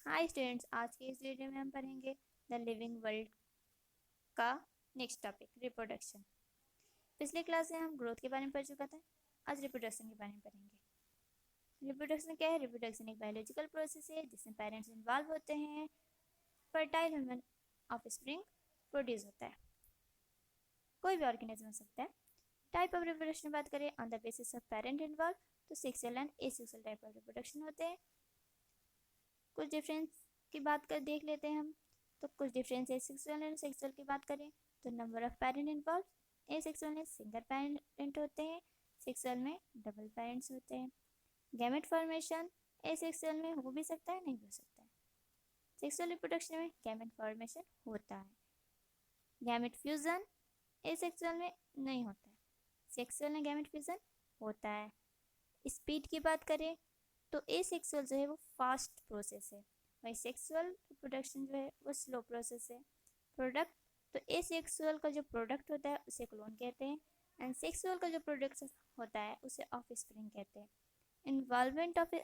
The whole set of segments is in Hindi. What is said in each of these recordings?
हाय स्टूडेंट्स, आज के इस वीडियो में हम पढ़ेंगे द लिविंग वर्ल्ड का नेक्स्ट टॉपिक रिप्रोडक्शन। पिछले क्लास में हम ग्रोथ के बारे में पढ़ चुका था। आज रिप्रोडक्शन के बारे में पढ़ेंगे। रिप्रोडक्शन क्या है? रिप्रोडक्शन एक बायोलॉजिकल प्रोसेस है जिसमें पेरेंट्स इन्वॉल्व होते हैं। फर्टाइल ह्यूमन ऑफस्प्रिंग प्रोड्यूस होता है। कोई भी ऑर्गेनिज्म हो सकता है। टाइप ऑफ रिप्रोडक्शन बात करें on the basis of parent involve, तो sexual and asexual type of reproduction होते हैं। कुछ डिफरेंस की बात कर देख लेते हैं हम। तो कुछ डिफरेंस एसेक्सुअल एंड सेक्सुअल की बात करें तो number of parent involve. Asexual में सिंगल पेरेंट होते हैं, सेक्सुअल में डबल पेरेंट्स होते हैं। गैमेट फॉर्मेशन एसेक्सुअल में हो भी सकता है, नहीं हो सकता है। सेक्सुअल रिप्रोडक्शन में गैमेट फॉर्मेशन होता है। गैमेट फ्यूजन एसेक्सुअल में नहीं होता है, सेक्सुअल में गैमेट फ्यूजन होता है। स्पीड की बात करें तो एसेक्सुअल जो है वो फास्ट प्रोसेस है, वही सेक्सुअल रिप्रोडक्शन जो है वो स्लो प्रोसेस है। प्रोडक्ट तो एसेक्सुअल का जो प्रोडक्ट होता है उसे क्लोन कहते हैं, एंड सेक्सुअल का जो प्रोडक्ट होता है उसे ऑफस्प्रिंग कहते हैं। Involvement of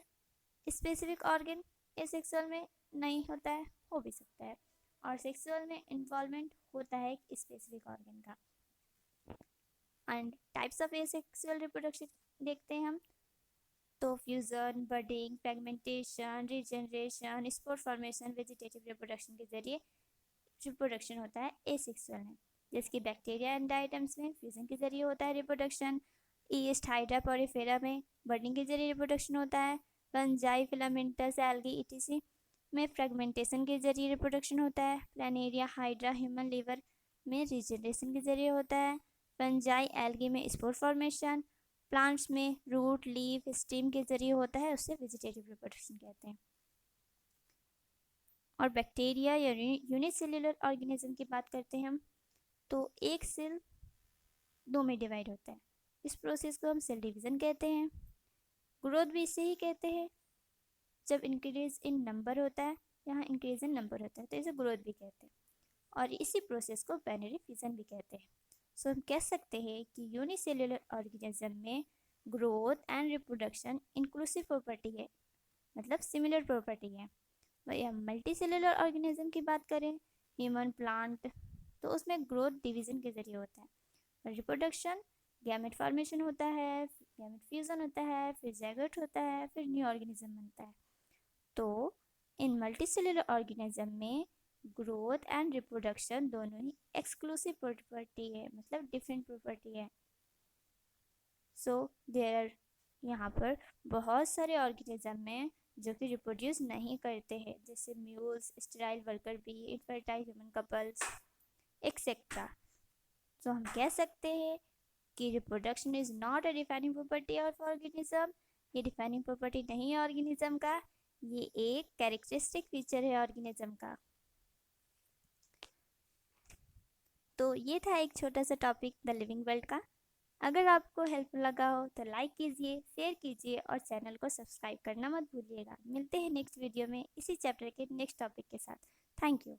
specific organ asexual में नहीं होता है, हो भी सकता है, और सेक्सुअल में इन्वॉल्वमेंट होता है एक स्पेसिफिक ऑर्गन का। And types of asexual reproduction देखते हैं हम। तो fusion, budding, fragmentation, regeneration, spore formation, vegetative reproduction के जरिए रिप्रोडक्शन होता है एसेक्सुअल में। जैसे बैक्टीरिया एंड आइटम्स में फ्यूजन के जरिए होता है रिप्रोडक्शन। ईस्ट, हाइड्रा, पोरिफेरा में बडिंग के जरिए रिप्रोडक्शन होता है। फंजाई, फिलामेंटस, एल्गी इटीसी में फ्रेगमेंटेशन के जरिए रिप्रोडक्शन होता है। प्लानेरिया, हाइड्रा, ह्यूमन लीवर में रीजनरेशन के जरिए होता है। फंजाई, एल्गी में स्पोर फॉर्मेशन। प्लांट्स में रूट, लीफ, स्टेम के जरिए होता है, उससे वेजिटेटिव रिप्रोडक्शन कहते हैं। और बैक्टीरिया या यूनिसेल्युलर ऑर्गेनिज्म की बात करते हैं हम, तो एक सेल दो में डिवाइड होता है। इस प्रोसेस को हम सेल डिवीजन कहते हैं। ग्रोथ भी इसे ही कहते हैं। जब इंक्रीज इन नंबर होता है, यहाँ इंक्रीज इन नंबर होता है, तो इसे ग्रोथ भी कहते हैं। और इसी प्रोसेस को बाइनरी फिजन भी कहते हैं। सो हम कह सकते हैं कि यूनिसेल्युलर ऑर्गेनिज्म में growth and reproduction inclusive property है, मतलब सिमिलर प्रॉपर्टी है। वही हम मल्टी सेलुलर ऑर्गेनिज्म की बात करें, ह्यूमन, प्लांट, तो उसमें ग्रोथ डिवीजन के जरिए होता है। और रिप्रोडक्शन गैमेट फॉर्मेशन होता है, गैमेट फ्यूजन होता है, फिर ज़ायगोट होता है, फिर न्यू ऑर्गेनिज्म बनता है। तो इन मल्टी सेलुलर ऑर्गेनिज्म में ग्रोथ एंड रिप्रोडक्शन दोनों ही एक्सक्लूसिव प्रॉपर्टी है, मतलब डिफरेंट प्रॉपर्टी है। सो देयर यहाँ पर बहुत सारे ऑर्गेनिज्म में जो कि रिप्रोड्यूस नहीं करते हैं, जैसे mules, sterile worker bee, infertile human couples etcetera. तो हम कह सकते हैं कि reproduction is not a defining property of organism. ये डिफाइनिंग प्रॉपर्टी नहीं है ऑर्गेनिज्म का, ये एक कैरेक्टरिस्टिक फीचर है ऑर्गेनिज्म का। तो ये था एक छोटा सा टॉपिक द लिविंग वर्ल्ड का। अगर आपको हेल्पफुल लगा हो तो लाइक कीजिए, शेयर कीजिए और चैनल को सब्सक्राइब करना मत भूलिएगा। मिलते हैं नेक्स्ट वीडियो में इसी चैप्टर के नेक्स्ट टॉपिक के साथ। Thank you.